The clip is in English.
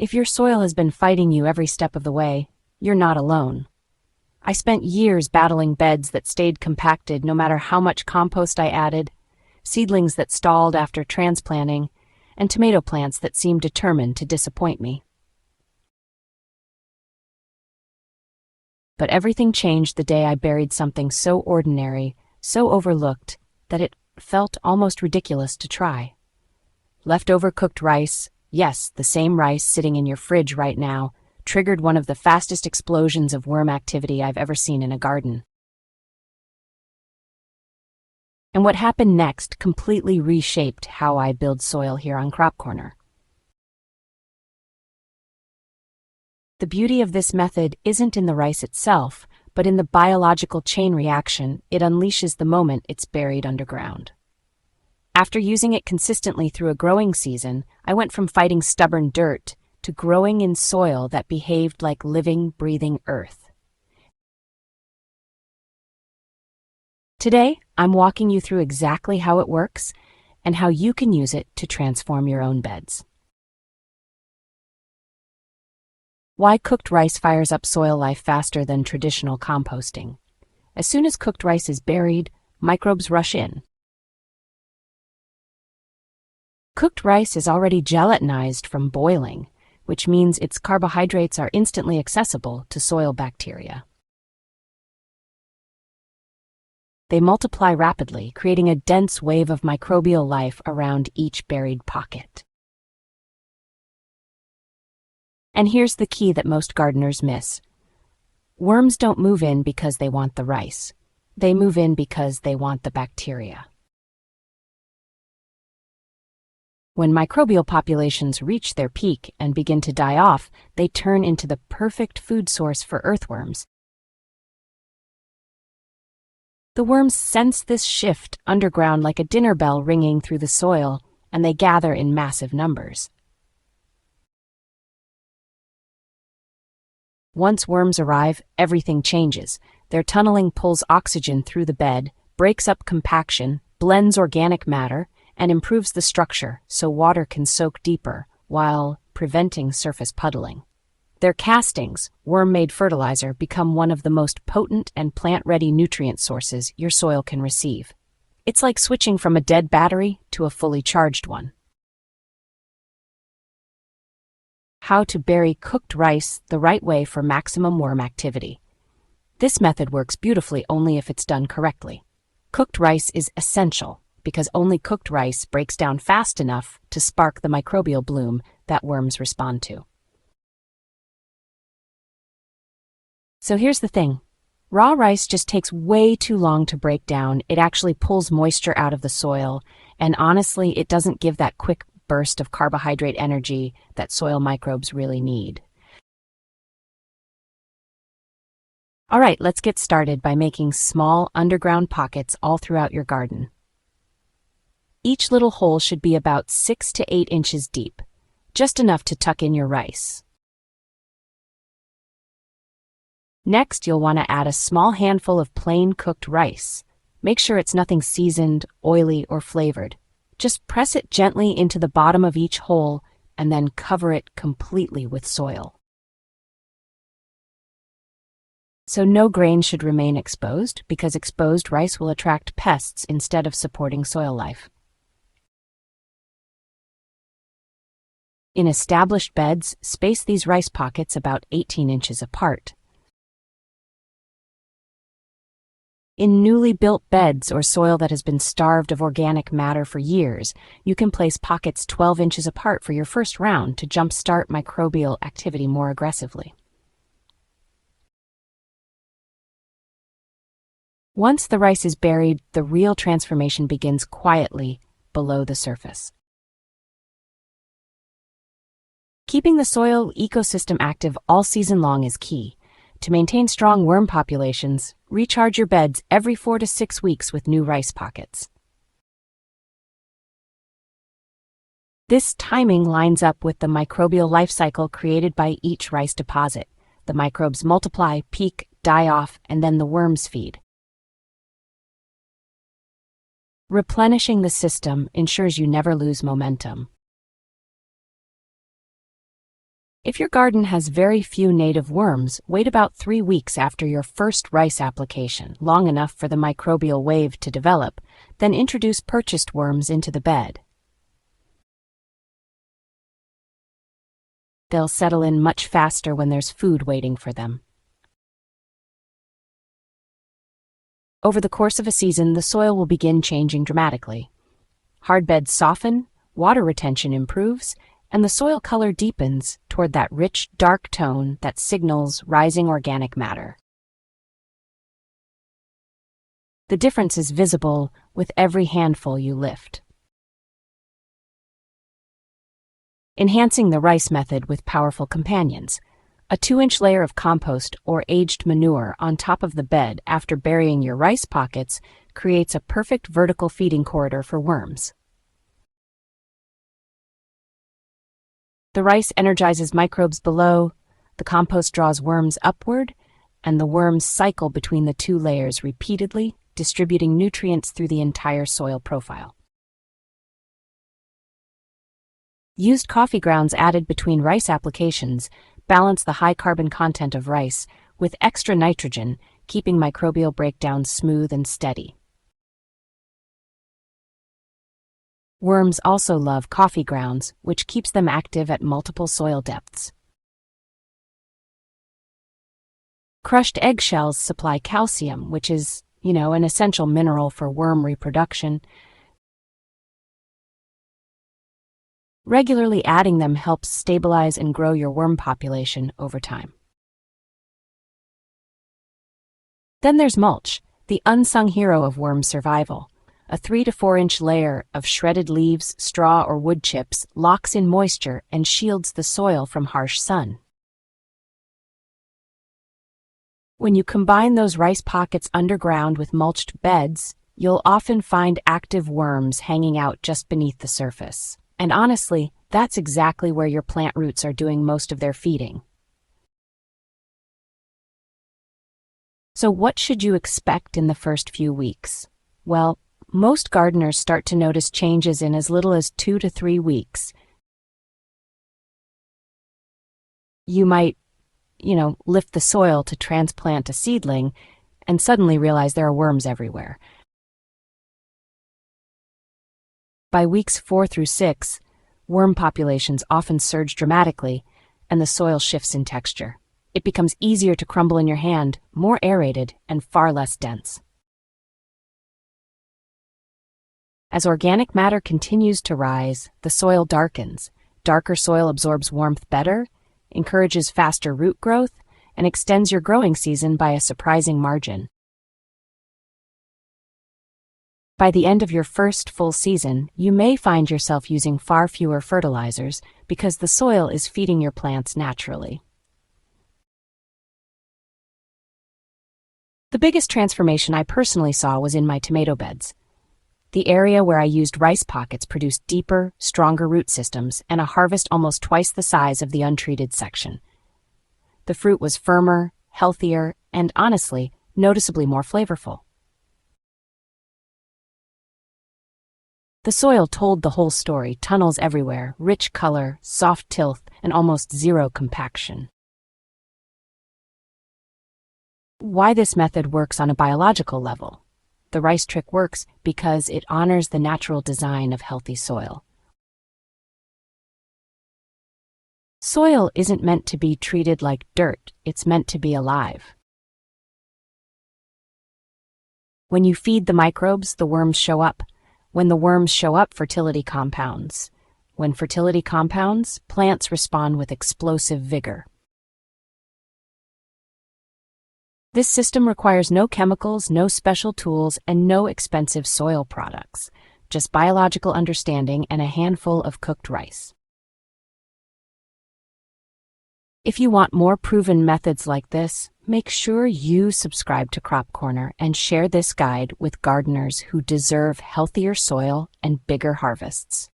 If your soil has been fighting you every step of the way, you're not alone. I spent years battling beds that stayed compacted no matter how much compost I added, seedlings that stalled after transplanting, and tomato plants that seemed determined to disappoint me. But everything changed the day I buried something so ordinary, so overlooked, that it felt almost ridiculous to try. Leftover cooked rice, yes, the same rice sitting in your fridge right now, triggered one of the fastest explosions of worm activity I've ever seen in a garden. And what happened next completely reshaped how I build soil here on Crop Corner. The beauty of this method isn't in the rice itself, but in the biological chain reaction it unleashes the moment it's buried underground. After using it consistently through a growing season, I went from fighting stubborn dirt to growing in soil that behaved like living, breathing earth. Today, I'm walking you through exactly how it works and how you can use it to transform your own beds. Why cooked rice fires up soil life faster than traditional composting? As soon as cooked rice is buried, microbes rush in. Cooked rice is already gelatinized from boiling, which means its carbohydrates are instantly accessible to soil bacteria. They multiply rapidly, creating a dense wave of microbial life around each buried pocket. And here's the key that most gardeners miss. Worms don't move in because they want the rice. They move in because they want the bacteria. When microbial populations reach their peak and begin to die off, they turn into the perfect food source for earthworms. The worms sense this shift underground like a dinner bell ringing through the soil, and they gather in massive numbers. Once worms arrive, everything changes. Their tunneling pulls oxygen through the bed, breaks up compaction, blends organic matter, and improves the structure so water can soak deeper while preventing surface puddling. Their castings, worm-made fertilizer, become one of the most potent and plant-ready nutrient sources your soil can receive. It's like switching from a dead battery to a fully charged one. How to bury cooked rice the right way for maximum worm activity. This method works beautifully only if it's done correctly. Cooked rice is essential because only cooked rice breaks down fast enough to spark the microbial bloom that worms respond to. So here's the thing. Raw rice just takes way too long to break down. It actually pulls moisture out of the soil, and honestly, it doesn't give that quick burst of carbohydrate energy that soil microbes really need. All right, let's get started by making small underground pockets all throughout your garden. Each little hole should be about 6 to 8 inches deep, just enough to tuck in your rice. Next, you'll want to add a small handful of plain cooked rice. Make sure it's nothing seasoned, oily, or flavored. Just press it gently into the bottom of each hole and then cover it completely with soil. So no grain should remain exposed because exposed rice will attract pests instead of supporting soil life. In established beds, space these rice pockets about 18 inches apart. In newly built beds or soil that has been starved of organic matter for years, you can place pockets 12 inches apart for your first round to jumpstart microbial activity more aggressively. Once the rice is buried, the real transformation begins quietly below the surface. Keeping the soil ecosystem active all season long is key. To maintain strong worm populations, recharge your beds every 4 to 6 weeks with new rice pockets. This timing lines up with the microbial life cycle created by each rice deposit. The microbes multiply, peak, die off, and then the worms feed. Replenishing the system ensures you never lose momentum. If your garden has very few native worms, wait about 3 weeks after your first rice application, long enough for the microbial wave to develop, then introduce purchased worms into the bed. They'll settle in much faster when there's food waiting for them. Over the course of a season, the soil will begin changing dramatically. Hard beds soften, water retention improves, and the soil color deepens toward that rich, dark tone that signals rising organic matter. The difference is visible with every handful you lift. Enhancing the rice method with powerful companions. A 2-inch layer of compost or aged manure on top of the bed after burying your rice pockets creates a perfect vertical feeding corridor for worms. The rice energizes microbes below, the compost draws worms upward, and the worms cycle between the 2 layers repeatedly, distributing nutrients through the entire soil profile. Used coffee grounds added between rice applications balance the high carbon content of rice with extra nitrogen, keeping microbial breakdown smooth and steady. Worms also love coffee grounds, which keeps them active at multiple soil depths. Crushed eggshells supply calcium, which is, an essential mineral for worm reproduction. Regularly adding them helps stabilize and grow your worm population over time. Then there's mulch, the unsung hero of worm survival. A 3 to 4 inch layer of shredded leaves, straw, or wood chips locks in moisture and shields the soil from harsh sun. When you combine those rice pockets underground with mulched beds, you'll often find active worms hanging out just beneath the surface. And honestly, that's exactly where your plant roots are doing most of their feeding. So what should you expect in the first few weeks? Well, most gardeners start to notice changes in as little as 2 to 3 weeks. You might, lift the soil to transplant a seedling and suddenly realize there are worms everywhere. By weeks 4 through 6, worm populations often surge dramatically, and the soil shifts in texture. It becomes easier to crumble in your hand, more aerated, and far less dense. As organic matter continues to rise, the soil darkens. Darker soil absorbs warmth better, encourages faster root growth, and extends your growing season by a surprising margin. By the end of your first full season, you may find yourself using far fewer fertilizers because the soil is feeding your plants naturally. The biggest transformation I personally saw was in my tomato beds. The area where I used rice pockets produced deeper, stronger root systems and a harvest almost twice the size of the untreated section. The fruit was firmer, healthier, and honestly, noticeably more flavorful. The soil told the whole story: tunnels everywhere, rich color, soft tilth, and almost zero compaction. Why this method works on a biological level? The rice trick works because it honors the natural design of healthy soil. Soil isn't meant to be treated like dirt, it's meant to be alive. When you feed the microbes, the worms show up. When the worms show up, fertility compounds. When fertility compounds, plants respond with explosive vigor. This system requires no chemicals, no special tools, and no expensive soil products, just biological understanding and a handful of cooked rice. If you want more proven methods like this, make sure you subscribe to Crop Corner and share this guide with gardeners who deserve healthier soil and bigger harvests.